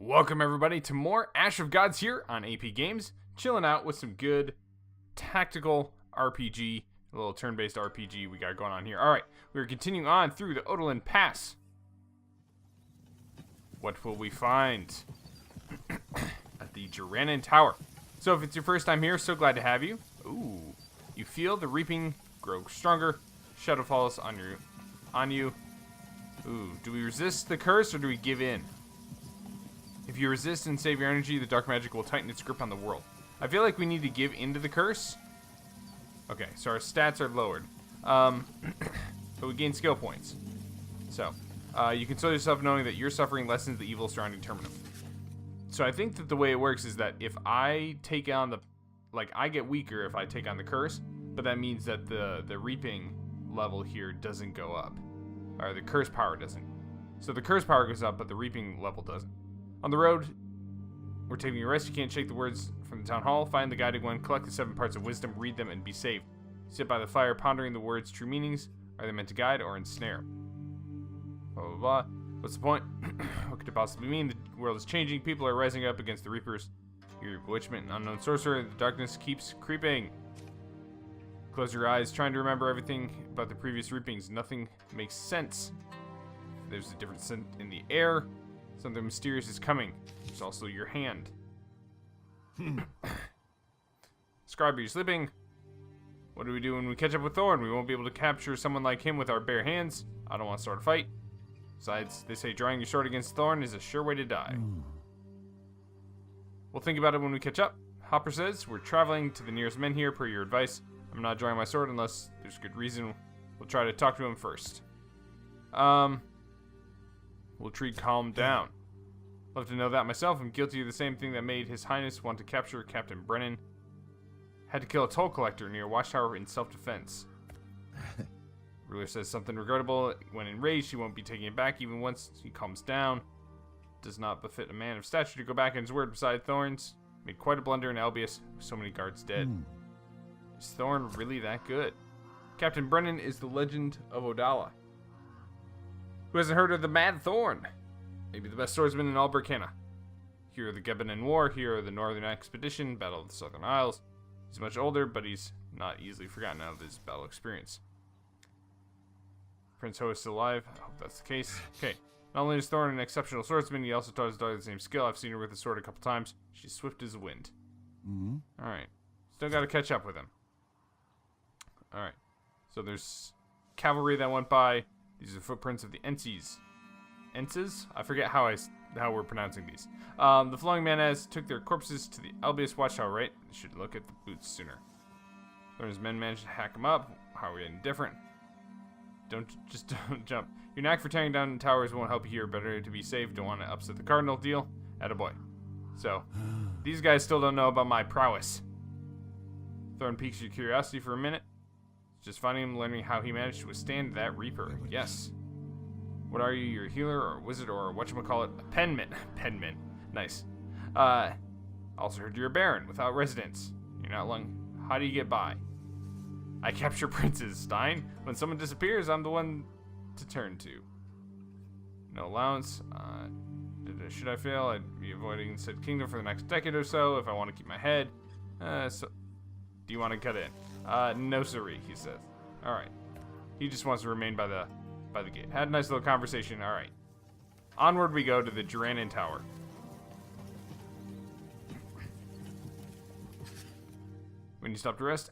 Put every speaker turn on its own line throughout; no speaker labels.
Welcome everybody to more Ash of Gods here on AP Games, chilling out with some good tactical RPG, a little turn-based RPG we got going on here. Alright, we're continuing on through the Odolin Pass. What will we find at the Brenin Tower? So if it's your first time here, so glad to have you. Ooh, you feel the reaping grow stronger, shadow falls on you. Ooh, do we resist the curse or do we give in? If you resist and save your energy, the dark magic will tighten its grip on the world. I feel like we need to give into the curse. Okay, so our stats are lowered. But we gain skill points. So, you console yourself knowing that your suffering lessens the evil surrounding Terminum. So I think that the way it works is that if I take on the... I get weaker if I take on the curse, but that means that the reaping level here doesn't go up. Or the curse power doesn't. So the curse power goes up, but the reaping level doesn't. On the road, we're taking a rest. You can't shake the words from the town hall. Find the guided one, collect the 7 parts of wisdom, read them, and be saved. Sit by the fire, pondering the words' true meanings. Are they meant to guide or ensnare? Blah, blah, blah. What's the point? What could it possibly mean? The world is changing. People are rising up against the Reapers. Your bewitchment and unknown sorcerer. The darkness keeps creeping. Close your eyes, trying to remember everything about the previous reapings. Nothing makes sense. There's a different scent in the air. Something mysterious is coming. There's also your hand. Scribe, are you sleeping? What do we do when we catch up with Thorn? We won't be able to capture someone like him with our bare hands. I don't want to start a fight. Besides, they say drawing your sword against Thorn is a sure way to die. We'll think about it when we catch up. Hopper says, we're traveling to the nearest men here per your advice. I'm not drawing my sword unless there's good reason. We'll try to talk to him first. We'll calm down. Love to know that myself. I'm guilty of the same thing that made His Highness want to capture Captain Brenin. Had to kill a toll collector near Watchtower in self-defense. Ruler says something regrettable. When enraged, he won't be taking it back even once he calms down. Does not befit a man of stature to go back on his word beside Thorn's. Made quite a blunder in Albius, with so many guards dead. Is Thorn really that good? Captain Brenin is the legend of Odala. Who hasn't heard of the Mad Thorn? Maybe the best swordsman in all Burkina. Here are the Gebanin War, here are the Northern Expedition, Battle of the Southern Isles. He's much older, but he's not easily forgotten out of his battle experience. Prince Ho is still alive. I hope that's the case. Okay. Not only is Thorn an exceptional swordsman, he also taught his daughter the same skill. I've seen her with a sword a couple times. She's swift as the wind. Alright. Still gotta catch up with him. Alright. So there's cavalry that went by. These are footprints of the Enses. Enses? I forget how we're pronouncing these. The flowing menace took their corpses to the Albius Watchtower, right? They should look at the boots sooner. Thorn's men managed to hack them up. How are we any different? Don't jump. Your knack for tearing down towers won't help you here. Better to be safe. Don't want to upset the cardinal. Deal? Attaboy. So, these guys still don't know about my prowess. Thorn piques your curiosity for a minute. Just finding him, learning how he managed to withstand that Reaper. Yes. What are you? You're a healer or a wizard or whatchamacallit? A penman. Penman. Nice. Also heard you're a baron without residence. You're not long. How do you get by? I capture princes, Stein. When someone disappears, I'm the one to turn to. No allowance. Should I fail? I'd be avoiding said kingdom for the next decade or so if I want to keep my head. So, do you want to cut in? No siree, he says. Alright. He just wants to remain by the gate. Had a nice little conversation. Alright. Onward we go to the Brenin Tower. When you stop to rest,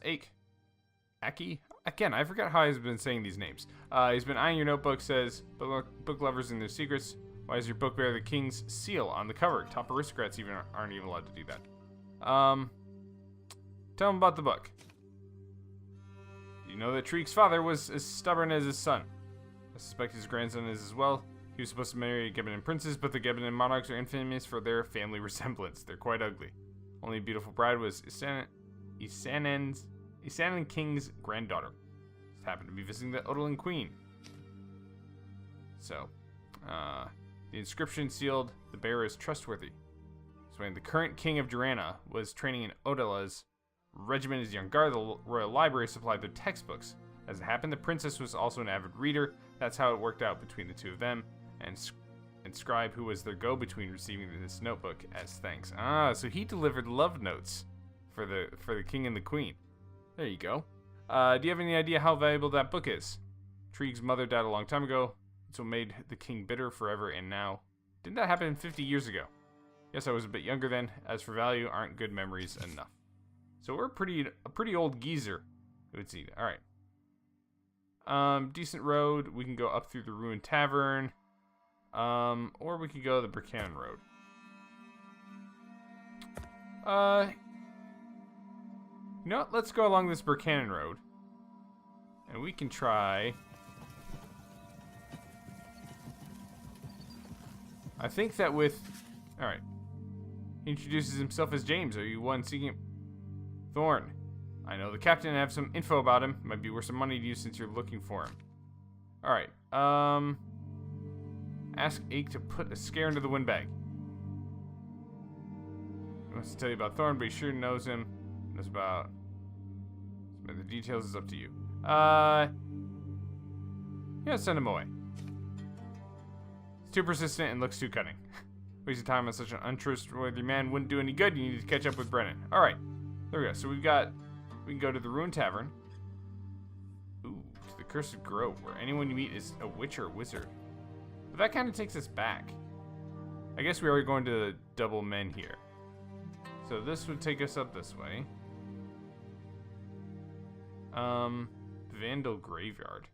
Aki? Again, I forgot how he's been saying these names. He's been eyeing your notebook, says, book lovers and their secrets. Why is your book bear the king's seal on the cover? Top aristocrats aren't even allowed to do that. Tell him about the book. You know that Treek's father was as stubborn as his son. I suspect his grandson is as well. He was supposed to marry Gebanin princes, but the Gebanin monarchs are infamous for their family resemblance. They're quite ugly. Only beautiful bride was Isanen King's granddaughter. Just happened to be visiting the Odolin Queen. So, the inscription sealed the bearer as trustworthy. So when the current king of Durana was training in Odala's regiment as young guard, the royal library supplied their textbooks. As it happened, the princess was also an avid reader. That's how it worked out between the two of them. And and scribe who was their go-between receiving this notebook as thanks. Ah, so he delivered love notes for the king and the queen. There you go. Do you have any idea how valuable that book is? Trieg's mother died a long time ago. It's what made the king bitter forever and now. Didn't that happen 50 years ago? Yes, I was a bit younger then. As for value, aren't good memories enough? So we're a pretty old geezer who would see that. Alright. Decent road. We can go up through the ruined tavern. Or we could go the Brenin road. You know what? Let's go along this Brenin road. And we can try... I think that with... Alright. He introduces himself as James. Are you one seeking... Thorn. I know the captain and have some info about him. Might be worth some money to you since you're looking for him. Alright. Ask Ake to put a scare into the windbag. He wants to tell you about Thorn, but he sure knows him. Knows about... The details is up to you. Yeah, send him away. He's too persistent and looks too cunning. Wasting time on such an untrustworthy man wouldn't do any good. You need to catch up with Brenin. Alright. There we go. So we can go to the ruined tavern. Ooh, to the Cursed Grove, where anyone you meet is a witch or a wizard. But that kind of takes us back. I guess we are going to the double men here. So this would take us up this way. Vandal Graveyard.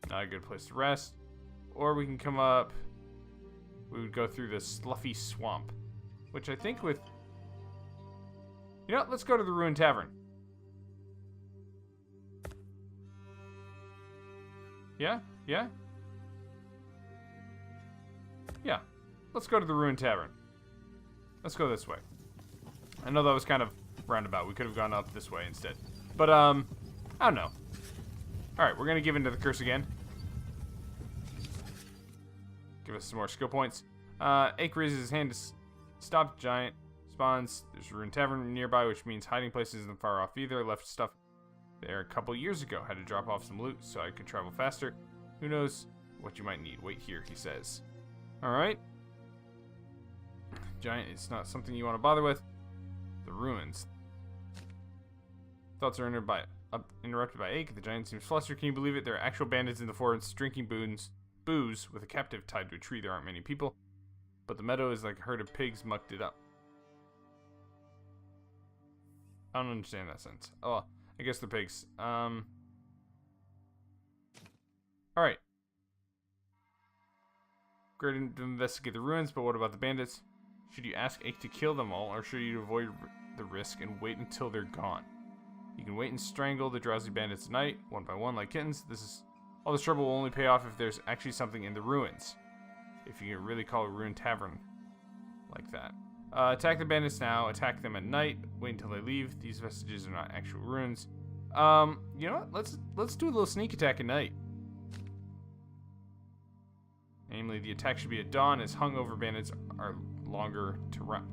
Not a good place to rest. Or we can come up. We would go through the Sloughy Swamp. Which I think with... You know what? Let's go to the Ruined Tavern. Yeah? Yeah? Yeah. Let's go to the Ruined Tavern. Let's go this way. I know that was kind of roundabout. We could have gone up this way instead. But, I don't know. Alright, we're going to give into the curse again. Give us some more skill points. Ake raises his hand to stop giant. Spawns. There's a ruined tavern nearby, which means hiding places isn't far off either. Left stuff there a couple years ago. Had to drop off some loot so I could travel faster. Who knows what you might need. Wait here, he says. Alright. Giant is not something you want to bother with. The ruins. Thoughts are interrupted by Ake. The giant seems flustered. Can you believe it? There are actual bandits in the forest drinking booze with a captive tied to a tree. There aren't many people, but the meadow is like a herd of pigs mucked it up. I don't understand that sense. Oh, I guess they're pigs. Alright. Great to investigate the ruins, but what about the bandits? Should you ask Ake to kill them all, or should you avoid the risk and wait until they're gone? You can wait and strangle the drowsy bandits at night, one by one like kittens. All this trouble will only pay off if there's actually something in the ruins. If you can really call a ruined tavern like that. Attack the bandits now, attack them at night, wait until they leave. These vestiges are not actual ruins. You know what? Let's do a little sneak attack at night. Namely, the attack should be at dawn, as hungover bandits are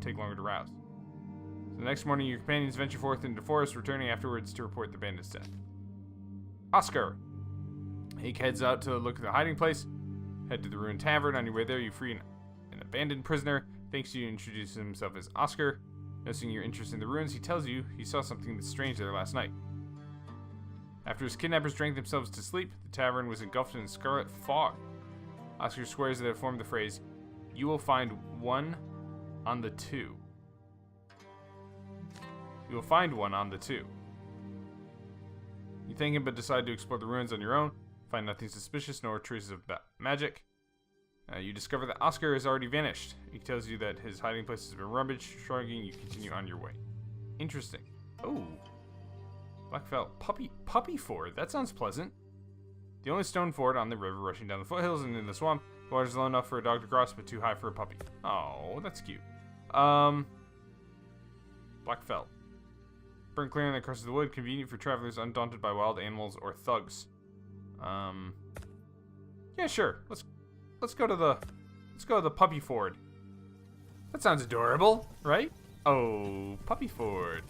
take longer to rouse. So the next morning, your companions venture forth into the forest, returning afterwards to report the bandits' death. Oscar! Ake heads out to look at the hiding place. Head to the ruined tavern. On your way there, you free an abandoned prisoner. Thanks you, introduces himself as Oscar. Noticing your interest in the ruins, he tells you he saw something that's strange there last night. After his kidnappers drank themselves to sleep, the tavern was engulfed in scarlet fog. Oscar swears that it formed the phrase, "You will find one on the two." You will find one on the two. You thank him but decide to explore the ruins on your own. Find nothing suspicious, nor traces of magic. You discover that Oscar has already vanished. He tells you that his hiding place has been rummaged. Shrugging, you continue on your way. Interesting. Oh. Blackfell. Puppy ford. That sounds pleasant. The only stone ford on the river rushing down the foothills and in the swamp. The water's low enough for a dog to cross, but too high for a puppy. Oh, that's cute. Blackfell. Burnt clearing that crosses the wood, convenient for travelers undaunted by wild animals or thugs. Yeah, sure. Let's go to the puppy ford. That sounds adorable, right? Oh, puppy ford.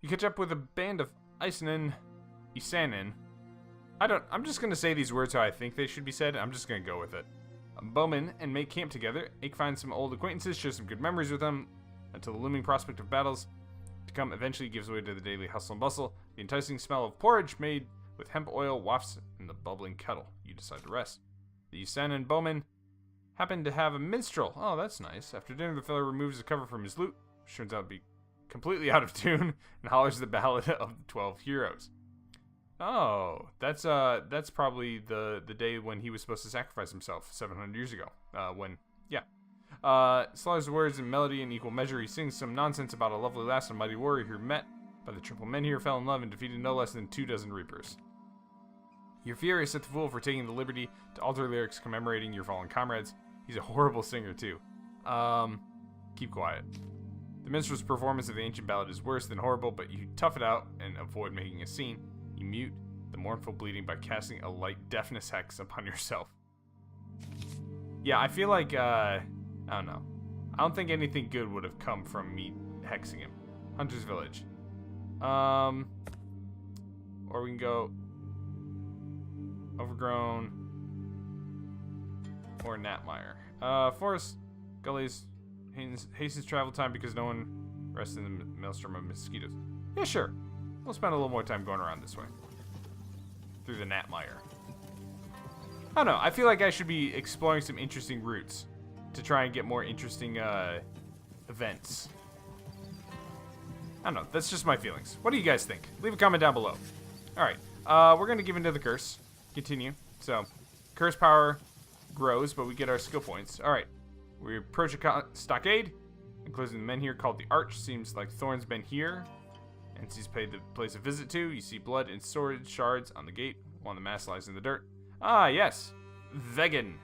You catch up with a band of Isanin I'm just gonna say these words how I think they should be said. I'm just gonna go with it. Bowmen and make camp together. Ake finds some old acquaintances, shares some good memories with them, until the looming prospect of battles to come eventually gives way to the daily hustle and bustle. The enticing smell of porridge made with hemp oil wafts in the bubbling kettle. You decide to rest. The Yusan and Bowman happen to have a minstrel. Oh, that's nice. After dinner, the fellow removes the cover from his lute, which turns out to be completely out of tune, and hollers the ballad of the 12 heroes. Oh, that's probably the day when he was supposed to sacrifice himself 700 years ago. Slaughters words in melody in equal measure. He sings some nonsense about a lovely lass and mighty warrior who met by the triple men here, fell in love, and defeated no less than 24 reapers. You're furious at the fool for taking the liberty to alter lyrics commemorating your fallen comrades. He's a horrible singer, too. Keep quiet. The minstrel's performance of the ancient ballad is worse than horrible, but you tough it out and avoid making a scene. You mute the mournful bleeding by casting a light deafness hex upon yourself. Yeah, I feel like, I don't know. I don't think anything good would have come from me hexing him. Hunter's Village. Or we can go Overgrown or Knapmeyer. Forest, gullies, hastens travel time because no one rests in the maelstrom of mosquitoes. Yeah, sure. We'll spend a little more time going around this way. Through the Knapmeyer. I don't know. I feel like I should be exploring some interesting routes to try and get more interesting events. I don't know. That's just my feelings. What do you guys think? Leave a comment down below. Alright. We're going to give into the curse. Continue. So, curse power grows, but we get our skill points. Alright. We approach a stockade, enclosing the men here called the Arch. Seems like Thorn's been here. NC's paid the place a visit to. You see blood and sword shards on the gate, while the mass lies in the dirt. Ah, yes. Vegan.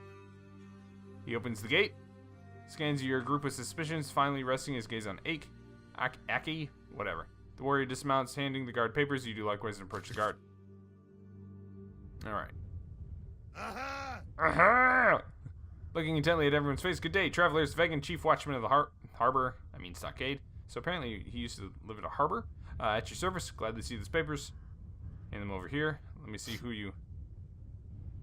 He opens the gate, scans your group with suspicions, finally resting his gaze on Aki, whatever. The warrior dismounts, handing the guard papers. You do likewise and approach the guard. Alright. Aha! Looking intently at everyone's face. Good day, travelers. Vegan, chief watchman of the stockade. So apparently he used to live at a harbor. At your service. Glad to see these papers. Hand them over here. Let me see who you...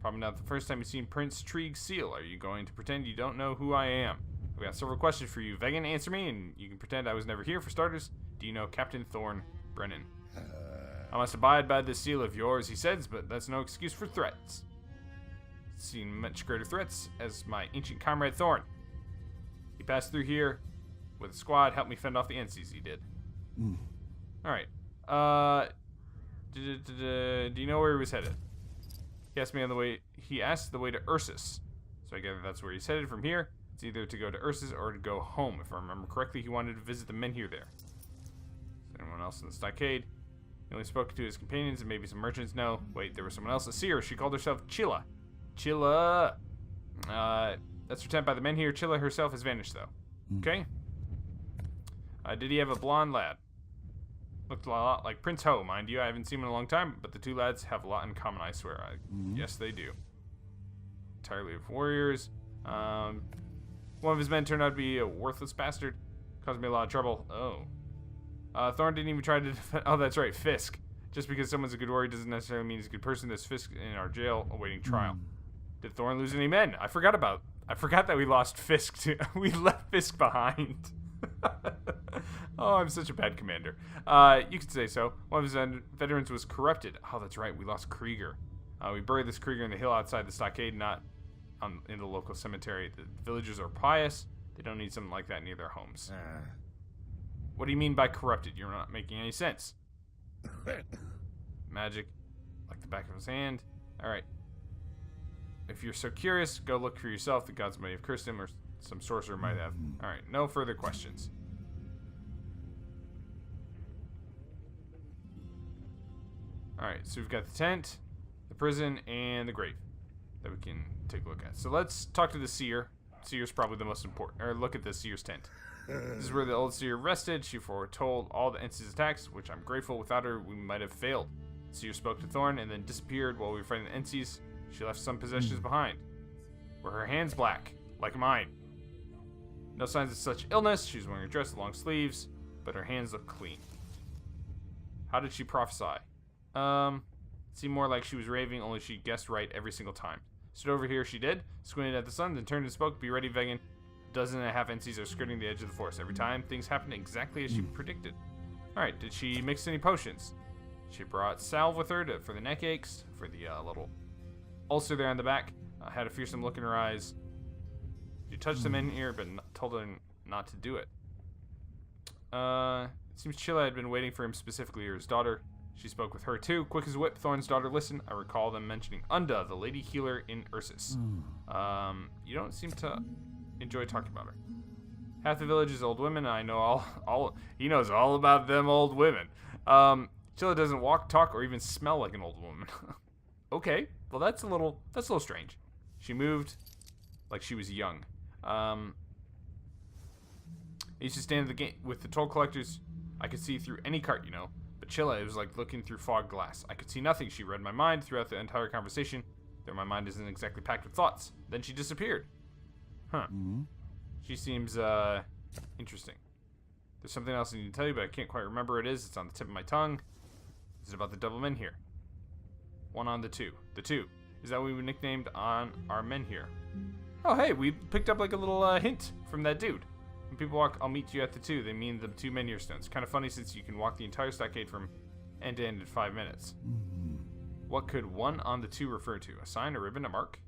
Probably not the first time you've seen Prince Trieg's seal. Are you going to pretend you don't know who I am? I've got several questions for you. Vegan, answer me, and you can pretend I was never here for starters. Do you know Captain Thorn Brenin? I must abide by this seal of yours, he says, but that's no excuse for threats. Seen much greater threats as my ancient comrade Thorn. He passed through here with a squad, helped me fend off the NCs, he did. Alright. Do you know where he was headed? He asked the way to Ursus. So I gather that's where he's headed from here. It's either to go to Ursus or to go home. If I remember correctly, he wanted to visit the men here there. Is anyone else in the stockade? He only spoke to his companions and maybe some merchants. No, wait, there was someone else. A seer. She called herself Chilla. Chilla. That's her tent by the men here. Chilla herself has vanished, though. Okay. Did he have a blonde lad? Looked a lot like Prince Ho, mind you. I haven't seen him in a long time, but the two lads have a lot in common, I swear. Yes, they do. Entirely of warriors. One of his men turned out to be a worthless bastard. Caused me a lot of trouble. Oh. Thorn didn't even try to defend... Oh, that's right, Fisk. Just because someone's a good warrior doesn't necessarily mean he's a good person. There's Fisk in our jail awaiting trial. Did Thorn lose any men? I forgot that we lost Fisk too. We left Fisk behind. Oh, I'm such a bad commander. You could say so. One of his veterans was corrupted. Oh, that's right. We lost Krieger. We buried this Krieger in the hill outside the stockade, not in the local cemetery. The villagers are pious. They don't need something like that near their homes. What do you mean by corrupted? You're not making any sense. Magic, like the back of his hand. Alright. If you're so curious, go look for yourself. The gods may have cursed him, or some sorcerer might have. Alright, no further questions. Alright, so we've got the tent, the prison, and the grave that we can take a look at. So let's talk to the seer. Seer's probably the most important. Or look at the seer's tent. This is where the old seer rested. She foretold all the NC's attacks, which I'm grateful. Without her, we might have failed. The seer spoke to Thorn and then disappeared while we were fighting the NC's. She left some possessions behind. Were her hands black, like mine? No signs of such illness. She was wearing a dress with long sleeves, but her hands look clean. How did she prophesy? It seemed more like she was raving, only she guessed right every single time. Stood over here, she did, squinted at the sun, then turned and spoke. Be ready, Vegan. Dozen and a half NCs are skirting the edge of the forest. Every time, things happened exactly as she predicted. Alright, did she mix any potions? She brought salve with her for the neck aches, for the little ulcer there on the back. Had a fearsome look in her eyes. She touched the men here, but told her not to do it. It seems Chilla had been waiting for him specifically, or his daughter. She spoke with her too. Quick as a whip, Thorn's daughter listened. I recall them mentioning Unda, the lady healer in Ursus. You don't seem to enjoy talking about her. Half the village is old women. I know he knows all about them old women. Chilla doesn't walk, talk, or even smell like an old woman. Okay, well that's a little strange. She moved like she was young. I used to stand at the gate with the toll collectors. I could see through any cart, you know. But Chilla, it was like looking through fog glass. I could see nothing. She read my mind throughout the entire conversation. Though my mind isn't exactly packed with thoughts. Then she disappeared. Huh. She seems, interesting. There's something else I need to tell you, but I can't quite remember what it is. It's on the tip of my tongue. Is it about the double men here? One on the two. The two. Is that what we nicknamed on our men here? Oh, hey, we picked up like a little hint from that dude. When people walk, I'll meet you at the two, they mean the two menhir stones. Kind of funny since you can walk the entire stockade from end to end in 5 minutes. What could one on the two refer to? A sign, a ribbon, a mark?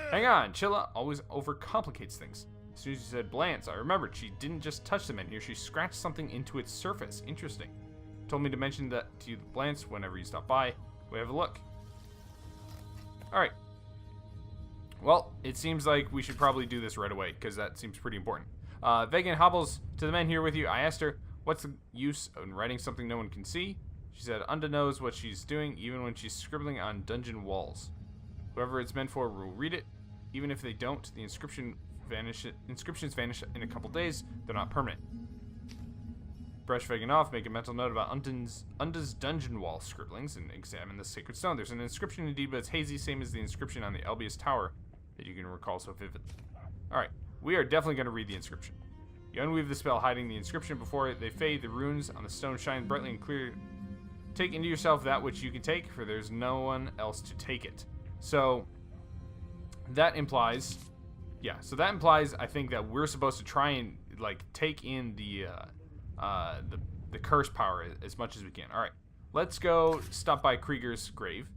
Hang on, Chilla always overcomplicates things. As soon as you said Blance, I remembered she didn't just touch the menhir, she scratched something into its surface. Interesting. Told me to mention that to you, Blance, whenever you stop by. We have a look. Alright. Well, it seems like we should probably do this right away, because that seems pretty important. Vegan hobbles to the men here with you. I asked her, what's the use of writing something no one can see? She said, Unda knows what she's doing, even when she's scribbling on dungeon walls. Whoever it's meant for will read it. Even if they don't, the inscriptions vanish in a couple days. They're not permanent. Brush Vegan off, make a mental note about Unda's dungeon wall scribblings, and examine the sacred stone. There's an inscription indeed, but it's hazy, same as the inscription on the Albius Tower that you can recall so vividly. Alright, we are definitely going to read the inscription. You unweave the spell hiding the inscription. Before they fade, the runes on the stone shine brightly and clear. Take into yourself that which you can take, for there's no one else to take it. So, that implies... Yeah, so that implies, I think, that we're supposed to try and, like, take in the curse power as much as we can. Alright, let's go stop by Krieger's grave.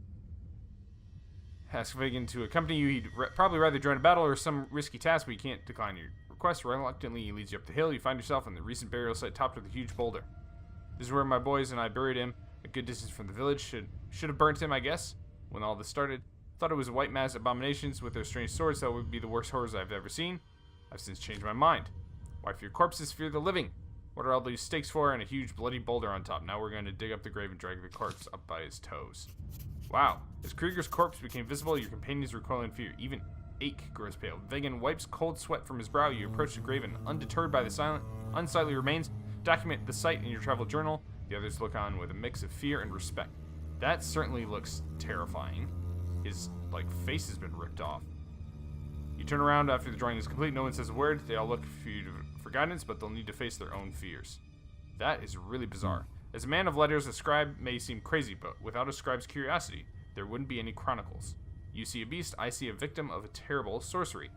Ask Vegan to accompany you. He'd probably rather join a battle or some risky task, but you can't decline your request. Reluctantly, he leads you up the hill. You find yourself on the recent burial site topped with a huge boulder. This is where my boys and I buried him, a good distance from the village. Should have burnt him, I guess, when all this started. Thought it was white mass abominations with their strange swords that would be the worst horrors I've ever seen. I've since changed my mind. Why fear corpses, fear the living. What are all these stakes for and a huge bloody boulder on top? Now we're going to dig up the grave and drag the corpse up by his toes. Wow. As Krieger's corpse became visible, your companions recoil in fear. Even Ache grows pale. Vegan wipes cold sweat from his brow. You approach the grave and, undeterred by the unsightly remains, document the sight in your travel journal. The others look on with a mix of fear and respect. That certainly looks terrifying. His, like, face has been ripped off. You turn around after the drawing is complete. No one says a word. They all look for guidance, but they'll need to face their own fears. That is really bizarre. As a man of letters, a scribe may seem crazy, but without a scribe's curiosity, there wouldn't be any chronicles. You see a beast, I see a victim of a terrible sorcery.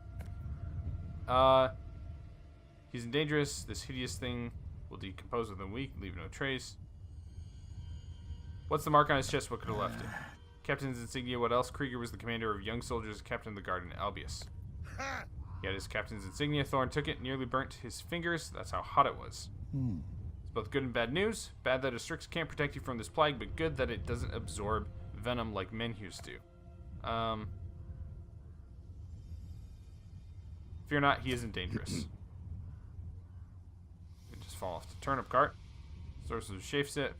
He's dangerous. This hideous thing will decompose within a week, leave no trace. What's the mark on his chest? What could have left it? Captain's insignia, what else? Krieger was the commander of young soldiers, captain of the guard in Albius. He had his captain's insignia. Thorn took it, nearly burnt his fingers. That's how hot it was. It's both good and bad news. Bad that a Strix can't protect you from this plague, but good that it doesn't absorb venom like menhirs do. Fear not, he isn't dangerous. You can just fall off the turnip cart. Source of shapeshifters.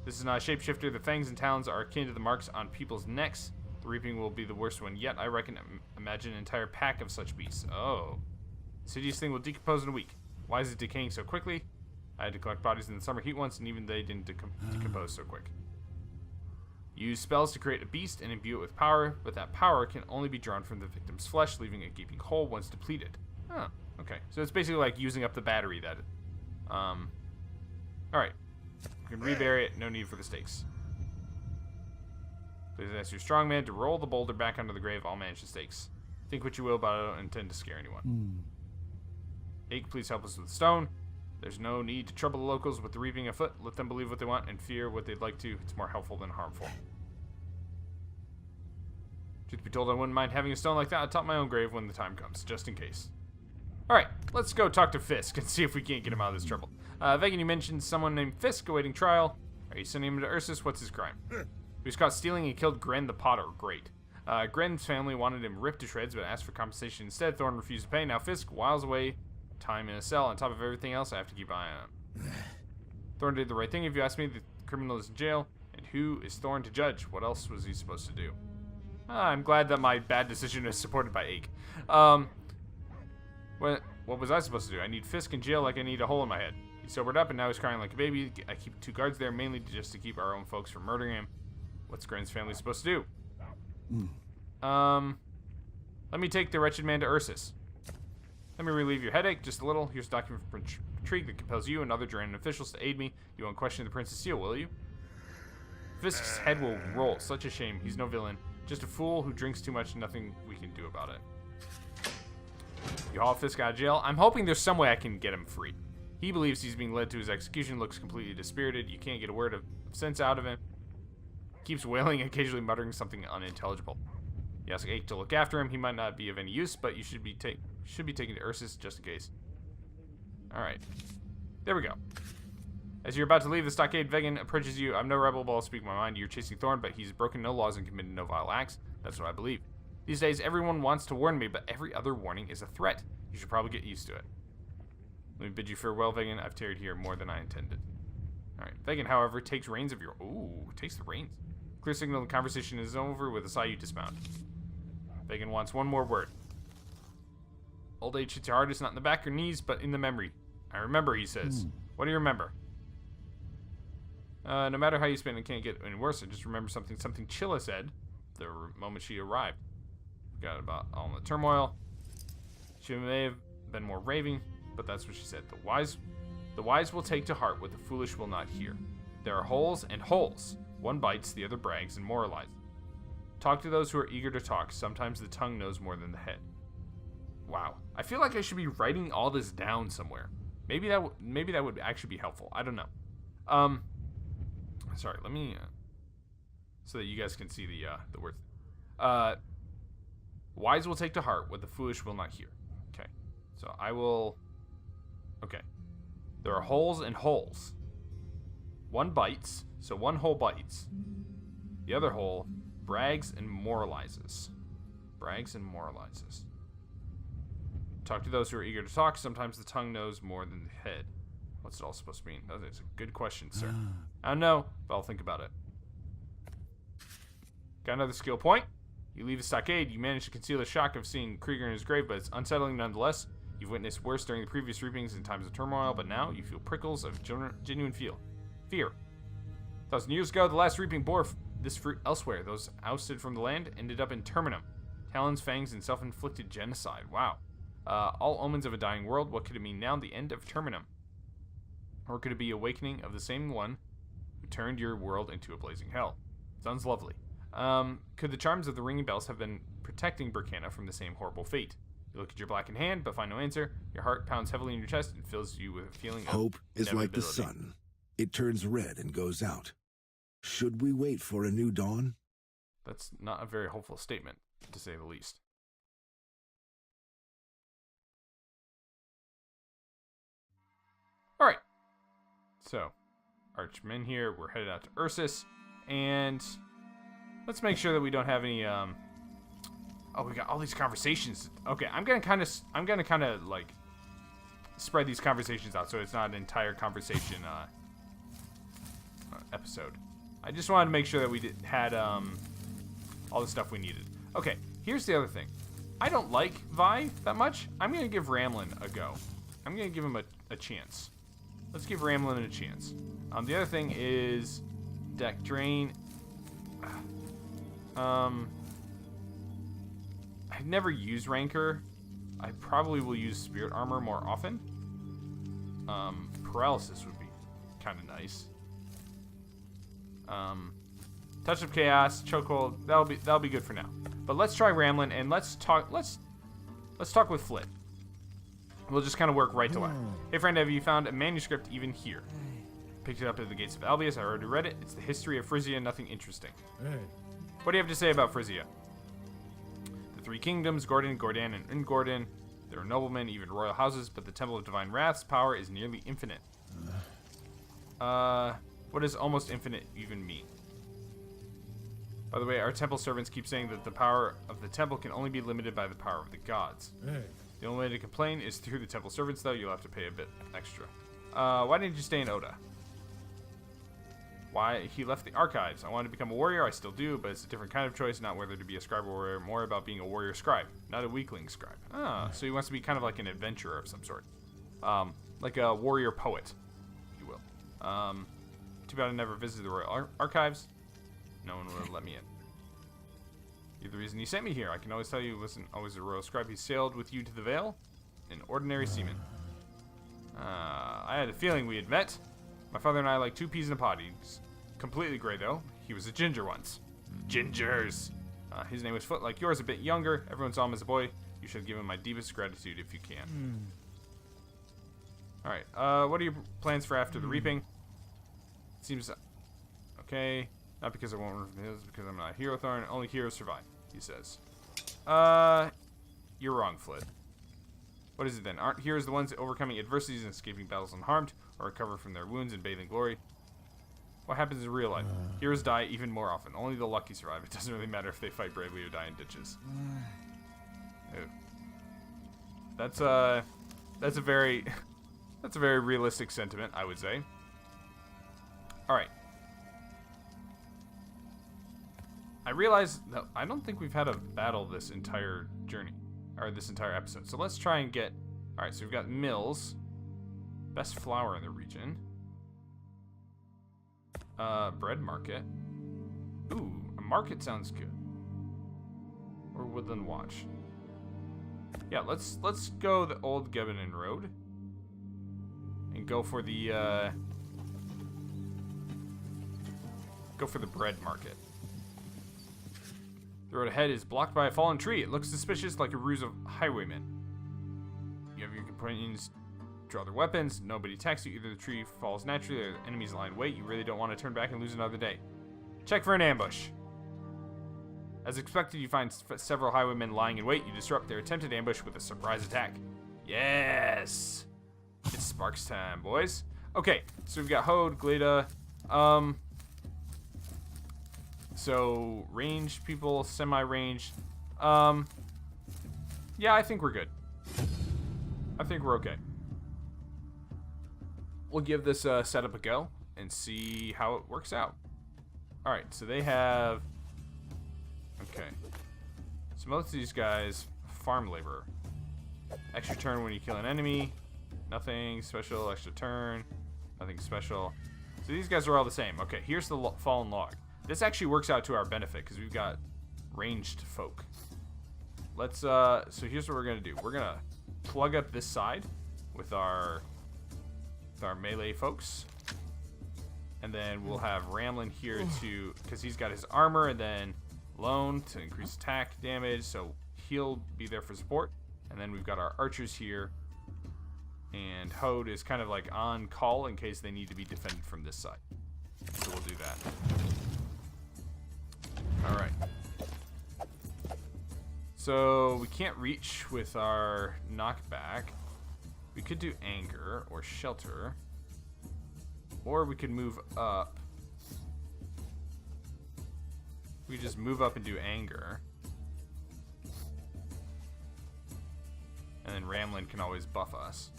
This is not a shapeshifter. The fangs and talons are akin to the marks on people's necks. The reaping will be the worst one yet. I reckon. Imagine an entire pack of such beasts. Oh. This hideous thing will decompose in a week. Why is it decaying so quickly? I had to collect bodies in the summer heat once, and even they didn't decompose so quick. Use spells to create a beast and imbue it with power, but that power can only be drawn from the victim's flesh, leaving a gaping hole once depleted. Oh, okay. So it's basically like using up the battery that... Alright. can rebury it. No need for the stakes. Please ask your strongman to roll the boulder back under the grave. I'll manage the stakes. Think what you will, but I don't intend to scare anyone. Ache, please help us with the stone. There's no need to trouble the locals with the reaping afoot. Let them believe what they want and fear what they'd like to. It's more helpful than harmful. Truth be told, I wouldn't mind having a stone like that atop my own grave when the time comes, just in case. Alright, let's go talk to Fisk and see if we can't get him out of this trouble. Vegan, you mentioned someone named Fisk awaiting trial. Are you sending him to Ursus? What's his crime? He was caught stealing and killed Gren the Potter. Great. Gren's family wanted him ripped to shreds, but asked for compensation instead. Thorn refused to pay. Now Fisk whiles away time in a cell. On top of everything else, I have to keep an eye on him. Thorn did the right thing, if you ask me. The criminal is in jail. And who is Thorn to judge? What else was he supposed to do? I'm glad that my bad decision is supported by Ache. What was I supposed to do? I need Fisk in jail like I need a hole in my head. He sobered up and now he's crying like a baby. I keep 2 guards there mainly just to keep our own folks from murdering him. What's Gren's family supposed to do? Let me take the wretched man to Ursus. Let me relieve your headache just a little. Here's a document from Intrigue that compels you and other Drenin officials to aid me. You won't question the Prince's seal, will you? Fisk's head will roll. Such a shame. He's no villain. Just a fool who drinks too much. Nothing we can do about it. You haul Fisk out of jail. I'm hoping there's some way I can get him free. He believes he's being led to his execution. Looks completely dispirited. You can't get a word of sense out of him. Keeps wailing, occasionally muttering something unintelligible. You ask Ache to look after him. He might not be of any use, but you should be taken to Ursus just in case. Alright. There we go. As you're about to leave the stockade, Vegan approaches you. I'm no rebel, but I'll speak my mind. You're chasing Thorn, but he's broken no laws and committed no vile acts. That's what I believe. These days, everyone wants to warn me, but every other warning is a threat. You should probably get used to it. Let me bid you farewell, Vegan. I've tarried here more than I intended. Alright. Vegan, however, takes reins of your... Ooh, takes the reins. Clear signal the conversation is over. With a sigh, you dismount. Vegan wants one more word. Old age hits your hardest, not in the back or knees, but in the memory. I remember, he says. What do you remember? No matter how you spin, it can't get any worse. I just remember something Chilla said the moment she arrived. Forgot about all the turmoil. She may have been more raving, but that's what she said. The wise will take to heart what the foolish will not hear. There are holes and holes. One bites, the other brags and moralizes. Talk to those who are eager to talk. Sometimes the tongue knows more than the head. Wow. I feel like I should be writing all this down somewhere. Maybe that would actually be helpful. I don't know. Sorry, let me so that you guys can see the words. Wise will take to heart what the foolish will not hear. Okay. So I will. Okay. There are holes and holes. One bites, so one hole bites. The other hole brags and moralizes. Brags and moralizes. Talk to those who are eager to talk. Sometimes the tongue knows more than the head. What's it all supposed to mean? That is a good question, sir. I don't know, but I'll think about it. Got another skill point. You leave the stockade. You manage to conceal the shock of seeing Krieger in his grave, but it's unsettling nonetheless. You've witnessed worse during the previous reapings in times of turmoil, but now you feel prickles of genuine fear. 1,000 years ago, the last reaping bore this fruit elsewhere. Those ousted from the land ended up in Terminum. Talons, fangs, and self-inflicted genocide. Wow. All omens of a dying world. What could it mean now? The end of Terminum. Or could it be awakening of the same one who turned your world into a blazing hell? Sounds lovely. Could the charms of the ringing bells have been protecting Burkina from the same horrible fate? You look at your blackened hand, but find no answer. Your heart pounds heavily in your chest and fills you with a feeling of
hope is like the sun. It turns red and goes out. Should we wait for a new dawn?
That's not a very hopeful statement, to say the least. Alright. So, Archmen here. We're headed out to Ursus. And let's make sure that we don't have any, Oh, we got all these conversations. Okay, I'm gonna kind of like spread these conversations out so it's not an entire conversation episode. I just wanted to make sure that we had all the stuff we needed. Okay, here's the other thing. I don't like Vi that much. I'm gonna give Ramlin a go. I'm gonna give him a chance. Let's give Ramlin a chance. The other thing is deck drain. I've never used Rancor. I probably will use Spirit Armor more often. Paralysis would be kind of nice. Touch of Chaos, Chokehold. That'll be good for now. But let's try Ramlin and let's talk with Flit. We'll just kind of work right to left. Hey friend, have you found a manuscript even here? Picked it up at the gates of Albius. I already read it. It's the history of Frisia, nothing interesting. What do you have to say about Frisia? The three kingdoms, Gordon, Gordan, and Ingordon. There are noblemen, even royal houses, but the Temple of Divine Wrath's power is nearly infinite. What does almost infinite even mean? By the way, our temple servants keep saying that the power of the temple can only be limited by the power of the gods. The only way to complain is through the temple servants, though. You'll have to pay a bit extra. Why didn't you stay in Oda? Why? He left the archives. I wanted to become a warrior. I still do, but it's a different kind of choice, not whether to be a scribe or warrior, more about being a warrior scribe, not a weakling scribe. So he wants to be kind of like an adventurer of some sort. Like a warrior poet, if you will. Too bad I never visited the royal archives. No one would let me in. You're the reason he sent me here. I can always tell you he wasn't always a royal scribe. He sailed with you to the Vale, an ordinary seaman. I had a feeling we had met. My father and I like 2 peas in a pod. He's completely gray, though. He was a ginger once. Gingers! His name was Foot, like yours, a bit younger. Everyone saw him as a boy. You should give him my deepest gratitude if you can. Alright, what are your plans for after the reaping? Seems... okay. Not because I won't run from the hills, because I'm not a hero, Thorn. Only heroes survive, he says. You're wrong, Flit. What is it then? Aren't heroes the ones overcoming adversities and escaping battles unharmed, or recover from their wounds and bathe in glory? What happens in real life? Heroes die even more often. Only the lucky survive. It doesn't really matter if they fight bravely or die in ditches. Ew. That's a very realistic sentiment, I would say. All right. I realize that I don't think we've had a battle this entire journey, or this entire episode. So let's try and get... Alright, so we've got mills. Best flour in the region. Bread market. Ooh, a market sounds good. Or Woodland Watch. Yeah, let's go the old Gebanon Road. And go for the, bread market. The road ahead is blocked by a fallen tree. It looks suspicious, like a ruse of highwaymen. You have your companions draw their weapons. Nobody attacks you. Either the tree falls naturally or the enemies lie in wait. You really don't want to turn back and lose another day. Check for an ambush. As expected, you find several highwaymen lying in wait. You disrupt their attempted ambush with a surprise attack. Yes! It's Sparks time, boys. Okay, so we've got Hode, Gleda, so, ranged people, semi-ranged. Yeah, I think we're good. I think we're okay. We'll give this setup a go and see how it works out. Alright, so they have... okay. So most of these guys, farm labor. Extra turn when you kill an enemy. Nothing special, extra turn. Nothing special. So these guys are all the same. Okay, here's the fallen log. This actually works out to our benefit because we've got ranged folk. Let's, so here's what we're going to do. We're going to plug up this side with our melee folks. And then we'll have Ramlin here to, because he's got his armor, and then Lone to increase attack damage, so he'll be there for support. And then we've got our archers here. And Hode is kind of like on call in case they need to be defended from this side. So we'll do that. Alright. So we can't reach with our knockback. We could do anger or shelter. Or we could move up. We just move up and do anger. And then Ramlin can always buff us.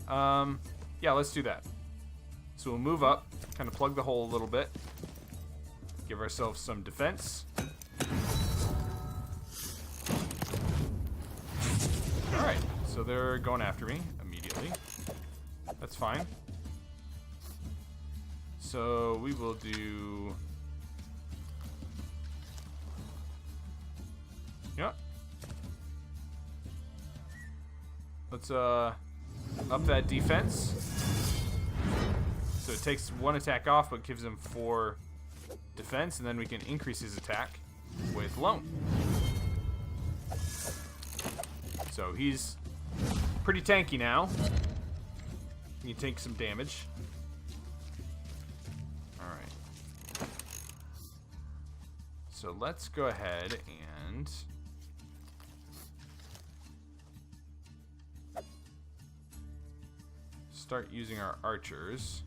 Yeah, let's do that. So we'll move up, kind of plug the hole a little bit. Give ourselves some defense. Alright, so they're going after me immediately. That's fine. So we will do... yeah. Let's up that defense. So it takes 1 attack off, but gives him 4 defense, and then we can increase his attack with Loan. So he's pretty tanky now. You take some damage. Alright. So let's go ahead and... start using our archers.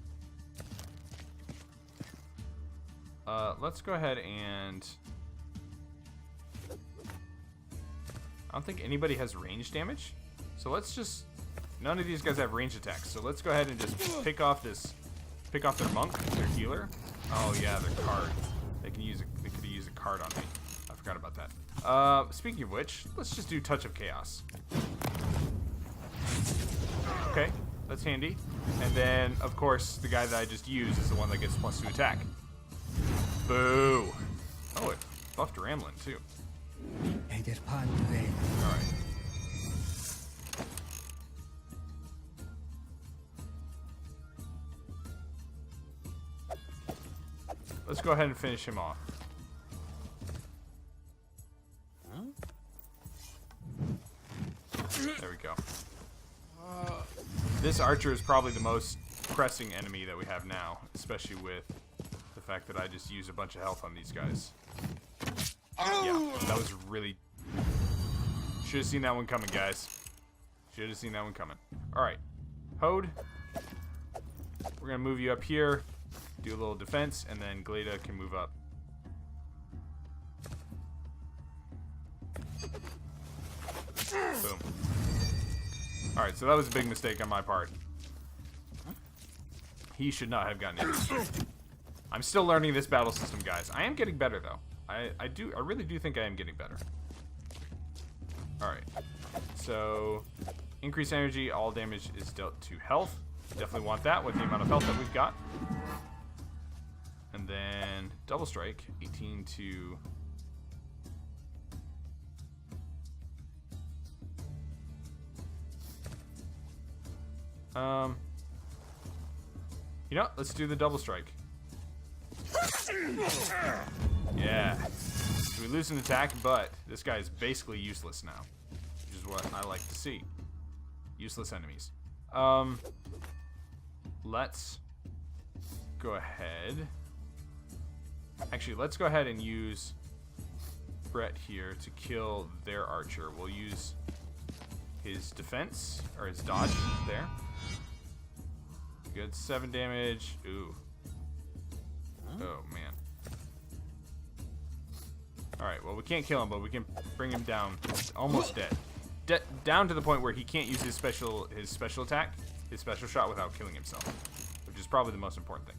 Let's go ahead and... I don't think anybody has range damage. So let's just... None of these guys have range attacks. So let's go ahead and just pick off their monk, their healer. Oh yeah, their card. They could use a card on me. I forgot about that. Speaking of which, let's just do Touch of Chaos. Okay, that's handy. And then, of course, the guy that I just used is the one that gets +2 attack. Boo! Oh, it buffed Ramlin too. Alright. Let's go ahead and finish him off. There we go. This archer is probably the most pressing enemy that we have now, especially with the fact that I just used a bunch of health on these guys. Yeah, that was really... Should have seen that one coming, guys. Should have seen that one coming. Alright. Hode. We're going to move you up here. Do a little defense, and then Glada can move up. Boom. Alright, so that was a big mistake on my part. He should not have gotten it. I'm still learning this battle system, guys. I am getting better, though. I really do think I am getting better. Alright. So, increase energy, all damage is dealt to health. Definitely want that with the amount of health that we've got. And then, double strike, 18 to... You know, let's do the double strike. Yeah. So we lose an attack, but this guy is basically useless now, which is what I like to see. Useless enemies. Let's go ahead. Actually, let's go ahead and use Brett here to kill their archer. We'll use his defense, or his dodge, there. Good, 7 damage. Ooh. Oh, man. Alright, well, we can't kill him, but we can bring him down. Almost dead. Down to the point where he can't use his special attack, his special shot, without killing himself. Which is probably the most important thing.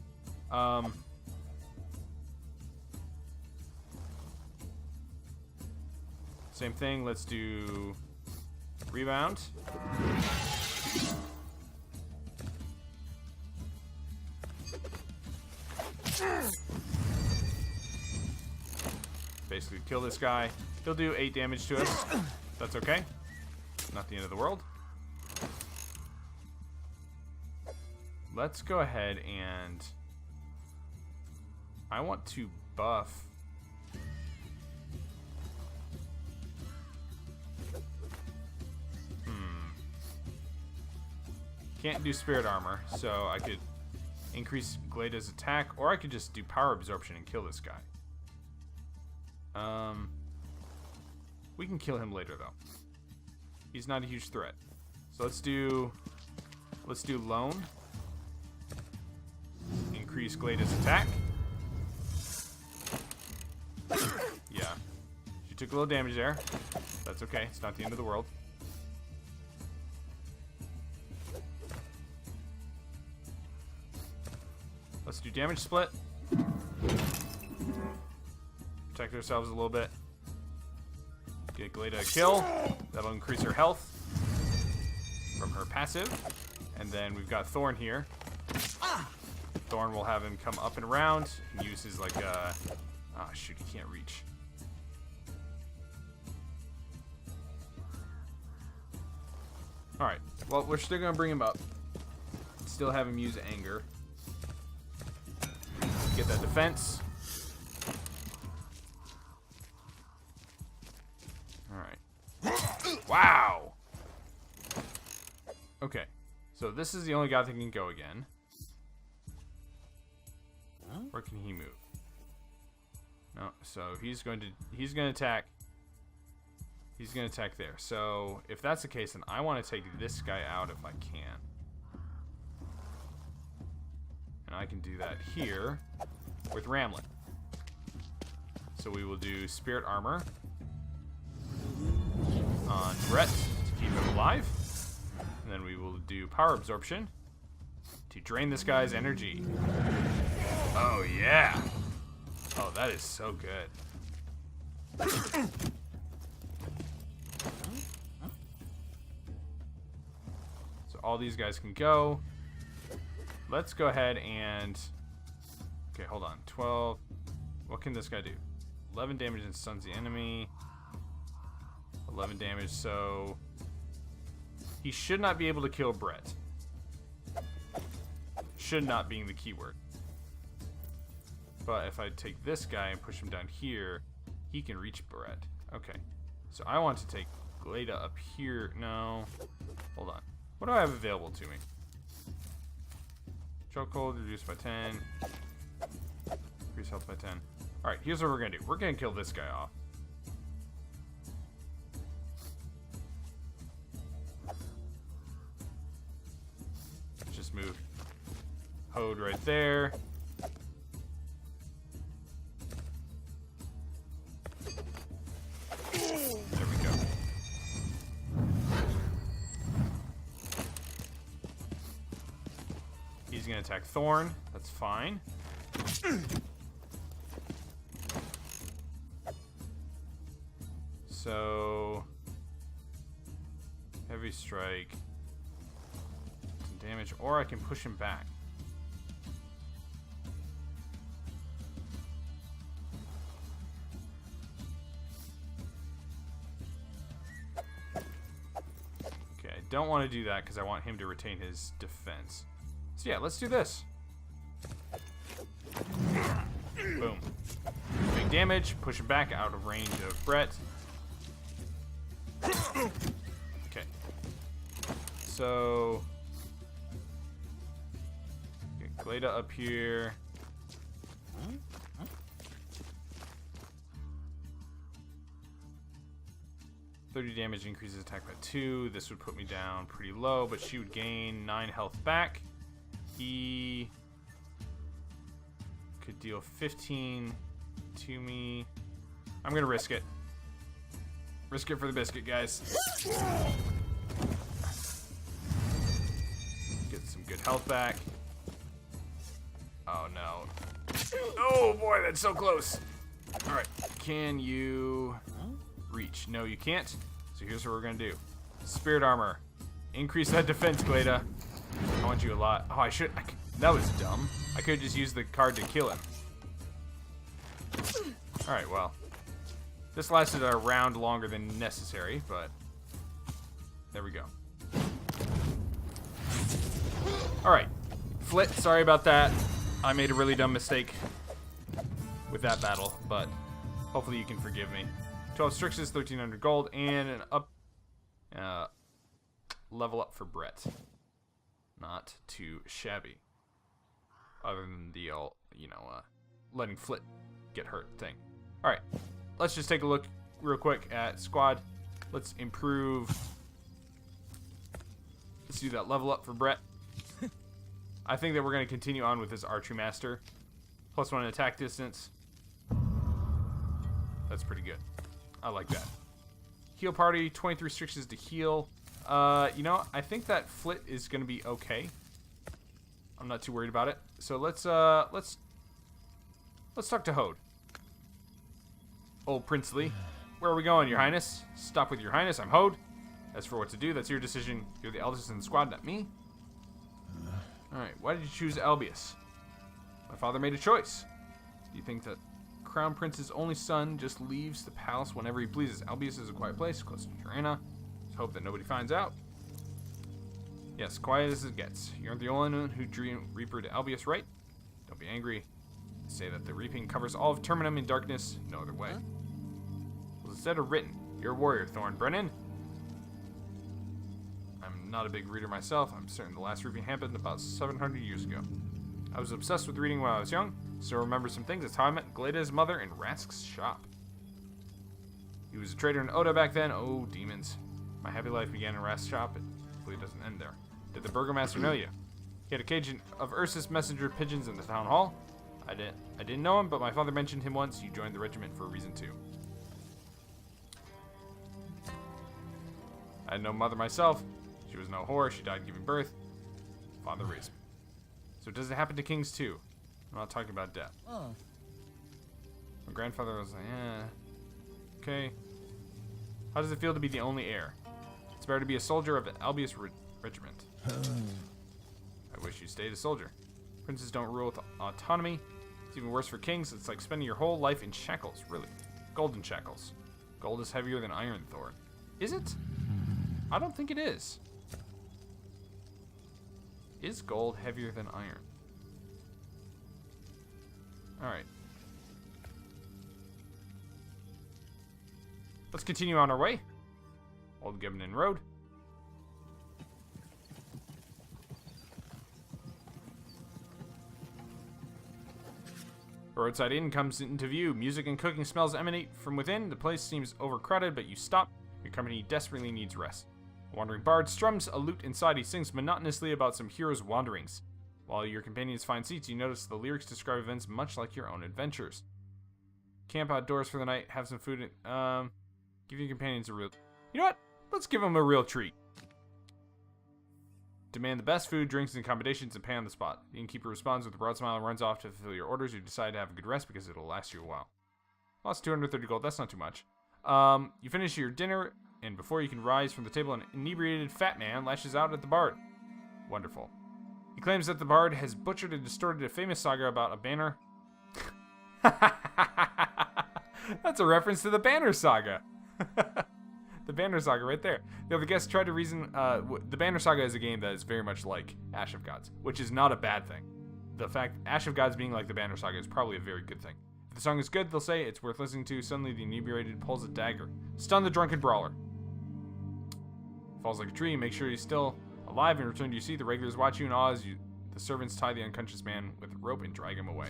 Same thing, let's do rebound. Basically kill this guy. He'll do 8 damage to us. That's okay. Not the end of the world. Let's go ahead and... I want to buff... Can't do spirit armor, so I could increase Glada's attack, or I could just do power absorption and kill this guy. We can kill him later though. He's not a huge threat. So let's do Loan. Increase Glada's attack. Yeah. She took a little damage there. That's okay. It's not the end of the world. Let's do damage split. Protect ourselves a little bit. Get Glada a kill. That'll increase her health from her passive. And then we've got Thorn here. Thorn will have him come up and around and use his like ah shoot, he can't reach. Alright. Well, we're still gonna bring him up. Still have him use anger. Get that defense. Alright. Wow! Okay. So this is the only guy that can go again. Where can he move? No, so he's gonna attack. He's gonna attack there. So if that's the case, then I want to take this guy out if I can. And I can do that here with Ramlin. So we will do Spirit Armor on Brett to keep him alive. And then we will do Power Absorption to drain this guy's energy. Oh, yeah. Oh, that is so good. So all these guys can go. Let's go ahead and... Okay, hold on. 12. What can this guy do? 11 damage and stuns the enemy. 11 damage, so... He should not be able to kill Brett. Should not being the keyword. But if I take this guy and push him down here, he can reach Brett. Okay. So I want to take Glada up here. No. Hold on. What do I have available to me? Chokehold reduced by 10. Increase health by 10. Alright, here's what we're going to do. We're going to kill this guy off. Let's just move Hode right there. There we go. He's going to attack Thorn. That's fine. So, heavy strike, some damage, or I can push him back. Okay, I don't want to do that because I want him to retain his defense. So yeah, let's do this. Boom. Big damage, push him back out of range of Brett. Okay. So get Glada up here. 30 damage increases attack by 2. This would put me down pretty low, but she would gain 9 health back. He could deal 15 to me. I'm gonna risk it. Risk it for the biscuit, guys. Get some good health back. Oh no. Oh boy, that's so close. Alright, can you reach? No, you can't. So here's what we're gonna do. Spirit Armor. Increase that defense, Glada. I want you a lot. Oh, that was dumb. I could just use the card to kill him. Alright, well. This lasted a round longer than necessary, but there we go. Alright. Flit, sorry about that. I made a really dumb mistake with that battle, but hopefully you can forgive me. 12 Strixes, 1,300 gold, and an level up for Brett. Not too shabby. Other than the, letting Flit get hurt thing. Alright. Let's just take a look real quick at squad. Let's improve. Let's do that level up for Brett. I think that we're going to continue on with this archery master. +1 attack distance. That's pretty good. I like that. Heal party, 23 strixes to heal. I think that Flit is going to be okay. I'm not too worried about it. So let's talk to Hode. Old Princely. Where are we going, Your Highness? Stop with Your Highness. I'm Hode. As for what to do, that's your decision. You're the eldest in the squad, not me. Alright, why did you choose Albius? My father made a choice. Do you think that Crown Prince's only son just leaves the palace whenever he pleases? Albius is a quiet place, close to Jurena. Let's hope that nobody finds out. Yes, quiet as it gets. You aren't the only one who drew Reaper to Albius, right? Don't be angry. Say that the reaping covers all of Terminum in darkness, no other way. Was instead of written, you're a warrior, Thorn Brenin. I'm not a big reader myself. I'm certain the last reaping happened about 700 years ago. I was obsessed with reading when I was young, so I remember some things. That's how I met Glada's mother in Rask's shop. He was a trader in Oda back then. Oh, demons. My happy life began in Rask's shop, and hopefully it doesn't end there. Did the burgomaster know you? He had a cage of Ursus messenger pigeons in the town hall. I didn't know him, but my father mentioned him once. You joined the regiment for a reason too. I had no mother myself. She was no whore. She died giving birth. Father raised me. So does it happen to kings too? I'm not talking about death. My grandfather was like, okay. How does it feel to be the only heir? It's better to be a soldier of the Albius regiment. I wish you stayed a soldier. Princes don't rule with autonomy. It's even worse for kings. It's like spending your whole life in shackles, really. Golden shackles. Gold is heavier than iron, Thor. Is it? I don't think it is. Is gold heavier than iron? Alright. Let's continue on our way. Old Gebenen Road. A roadside inn comes into view. Music and cooking smells emanate from within. The place seems overcrowded, but you stop. Your company desperately needs rest. A wandering bard strums a lute inside. He sings monotonously about some hero's wanderings. While your companions find seats, you notice the lyrics describe events much like your own adventures. Camp outdoors for the night. Have some food. Give your companions a real... You know what? Let's give them a real treat. Demand the best food, drinks, and accommodations and pay on the spot. The innkeeper responds with a broad smile and runs off to fulfill your orders. You decide to have a good rest because it'll last you a while. Lost 230 gold. That's not too much. You finish your dinner, and before you can rise from the table, an inebriated fat man lashes out at the bard. Wonderful. He claims that the bard has butchered and distorted a famous saga about a banner. That's a reference to the Banner Saga. The Banner Saga right there. The other guests tried to reason... the Banner Saga is a game that is very much like Ash of Gods, which is not a bad thing. The fact Ash of Gods being like the Banner Saga is probably a very good thing. If the song is good, they'll say it's worth listening to. Suddenly, the inebriated pulls a dagger. Stun the drunken brawler. Falls like a tree. Make sure he's still alive and return to your seat. The regulars watch you in awe as the servants tie the unconscious man with a rope and drag him away.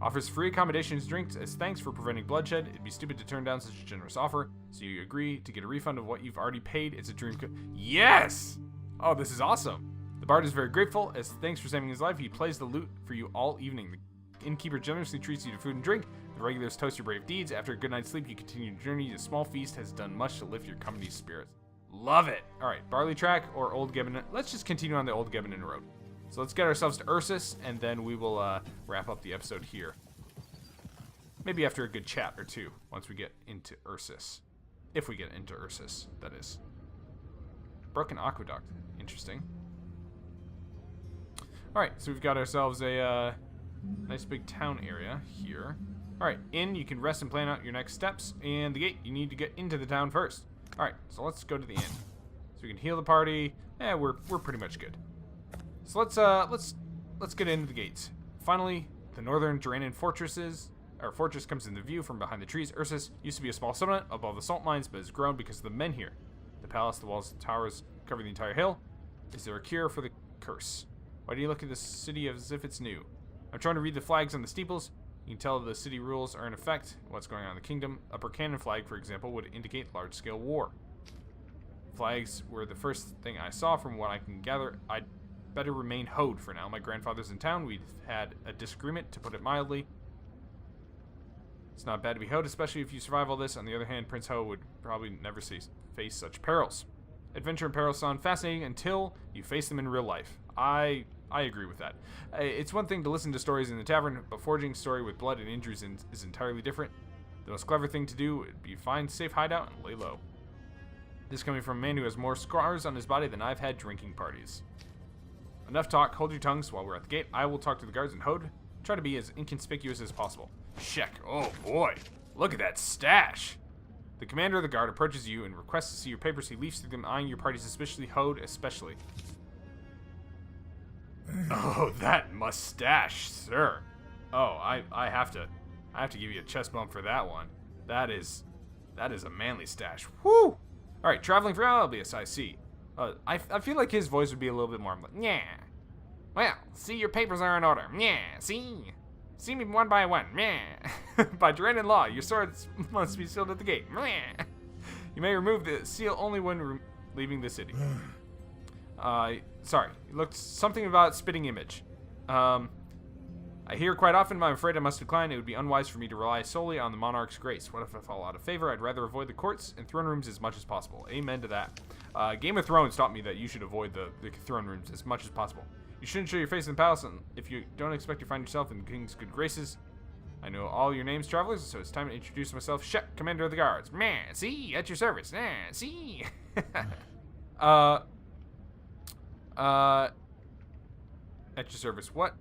Offers free accommodations, drinks as thanks for preventing bloodshed. It'd be stupid to turn down such a generous offer, so you agree to get a refund of what you've already paid. It's a dream. Yes! Oh, this is awesome. The bard is very grateful. As thanks for saving his life, he plays the lute for you all evening. The innkeeper generously treats you to food and drink. The regulars toast your brave deeds. After a good night's sleep, you continue your journey. A small feast has done much to lift your company's spirits. Love it. All right, Barley Track or Old Gebenen. Let's just continue on the Old Gebenen Road. So let's get ourselves to Ursus, and then we will wrap up the episode here. Maybe after a good chat or two, once we get into Ursus. If we get into Ursus, that is. Broken Aqueduct. Interesting. Alright, so we've got ourselves a nice big town area here. Alright, inn, you can rest and plan out your next steps. And the gate, you need to get into the town first. Alright, so let's go to the inn. So we can heal the party. Yeah, we're pretty much good. So let's get into the gates. Finally, the northern Draenan fortress comes into view from behind the trees. Ursus used to be a small settlement above the salt mines, but has grown because of the men here. The palace, the walls, the towers cover the entire hill. Is there a cure for the curse? Why do you look at the city as if it's new? I'm trying to read the flags on the steeples. You can tell the city rules are in effect. What's going on in the kingdom? Upper cannon flag, for example, would indicate large-scale war. Flags were the first thing I saw. From what I can gather, I'd better remain hoed for now. My grandfather's in town. We've had a disagreement, to put it mildly. It's not bad to be hoed, especially if you survive all this. On the other hand, Prince Ho would probably never face such perils. Adventure and perils sound fascinating until you face them in real life. I agree with that. It's one thing to listen to stories in the tavern, but forging a story with blood and injuries is entirely different. The most clever thing to do would be find a safe hideout and lay low. This coming from a man who has more scars on his body than I've had drinking parties. Enough talk, hold your tongues while we're at the gate. I will talk to the guards and Hode. Try to be as inconspicuous as possible. Check. Oh boy, look at that stash. The commander of the guard approaches you and requests to see your papers. He leafs through them, eyeing your party suspiciously. Hode especially. Oh, that mustache, sir. Oh, I have to give you a chest bump for that one. That is a manly stash. Woo! All right, traveling for LBS, I see. I feel like his voice would be a little bit more like, yeah. Well, see, your papers are in order. Yeah, see me one by one. Yeah. By Duran law, your swords must be sealed at the gate. Yeah. You may remove the seal only when leaving the city. Sorry, it looked something about spitting image. I hear quite often, but I'm afraid I must decline. It would be unwise for me to rely solely on the monarch's grace. What if I fall out of favor? I'd rather avoid the courts and throne rooms as much as possible. Amen to that. Game of Thrones taught me that you should avoid the throne rooms as much as possible. You shouldn't show your face in the palace if you don't expect to find yourself in the king's good graces. I know all your names, travelers, so it's time to introduce myself. Shep, commander of the guards. Man, see, at your service. Man, see. At your service. What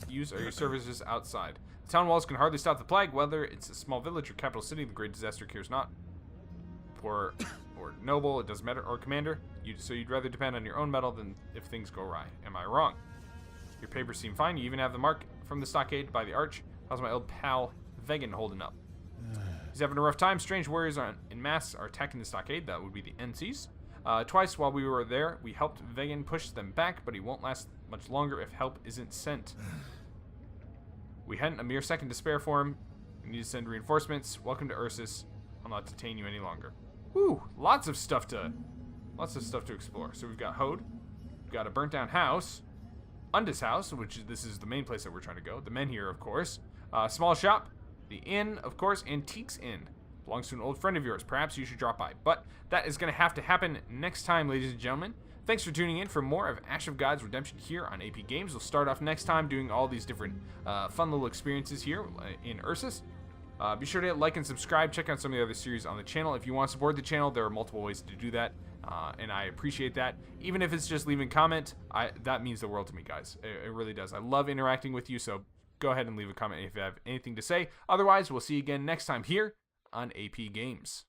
use are your services outside? The town walls can hardly stop the plague, whether it's a small village or capital city. The great disaster cares not. Poor or noble, it doesn't matter. Or commander, so you'd rather depend on your own metal than if things go awry. Am I wrong? Your papers seem fine. You even have the mark from the stockade by the arch. How's my old pal Vegan holding up? He's having a rough time. Strange warriors in mass are attacking the stockade. That would be the NCs. Twice while we were there, we helped Vegan push them back, but he won't last much longer if help isn't sent. We hadn't a mere second to spare for him. We need to send reinforcements. Welcome to Ursus. I'll not detain you any longer. Woo! Lots of stuff to explore. So we've got Hode. We've got a burnt down house. Undis house, this is the main place that we're trying to go. The men here, of course. Small shop. The inn, of course. Antiques Inn. Belongs to an old friend of yours. Perhaps you should drop by. But that is going to have to happen next time, ladies and gentlemen. Thanks for tuning in for more of Ash of Gods Redemption here on AP Games. We'll start off next time doing all these different fun little experiences here in Ursus. Be sure to hit like and subscribe. Check out some of the other series on the channel. If you want to support the channel, there are multiple ways to do that, and I appreciate that. Even if it's just leaving a comment, that means the world to me, guys. It really does. I love interacting with you, so go ahead and leave a comment if you have anything to say. Otherwise, we'll see you again next time here on AP Games.